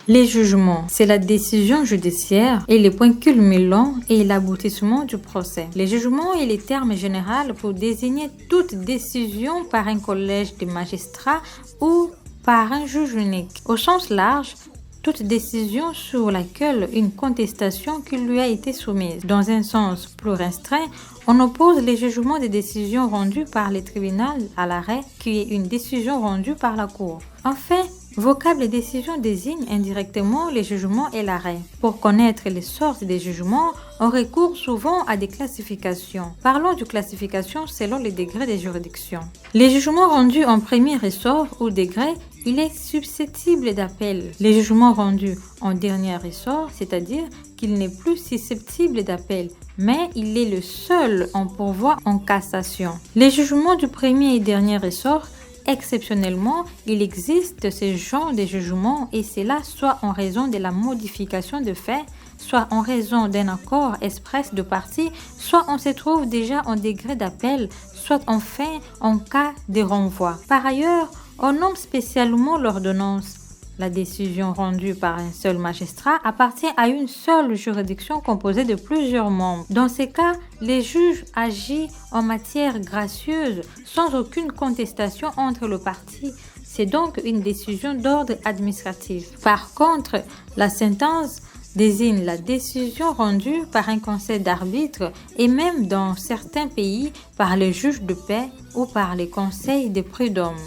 Les jugements, c'est la décision judiciaire et les points culminants et l'aboutissement du procès. Les jugements est le terme général pour désigner toute décision par un collège de magistrats ou par un juge unique. Au sens large, toute décision sur laquelle une contestation qui lui a été soumise. Dans un sens plus restreint, on oppose les jugements des décisions rendues par le tribunal à l'arrêt, qui est une décision rendue par la Cour. Enfin, vocable décision désigne indirectement les jugements et l'arrêt. Pour connaître les sortes des jugements, on recourt souvent à des classifications. Parlons de classification selon les degrés de juridiction. Les jugements rendus en premier ressort ou degré, il est susceptible d'appel. Les jugements rendus en dernier ressort, c'est-à-dire qu'il n'est plus susceptible d'appel, mais il est le seul en pourvoi en cassation. Les jugements du premier et dernier ressort, exceptionnellement, il existe ce genre de jugement et cela soit en raison de la modification de faits, soit en raison d'un accord express de parties, soit on se trouve déjà en degré d'appel, soit enfin en cas de renvoi. Par ailleurs, on nomme spécialement l'ordonnance. La décision rendue par un seul magistrat appartient à une seule juridiction composée de plusieurs membres. Dans ces cas, les juges agissent en matière gracieuse sans aucune contestation entre les parties. C'est donc une décision d'ordre administratif. Par contre, la sentence désigne la décision rendue par un conseil d'arbitre et même dans certains pays par les juges de paix ou par les conseils de prud'homme.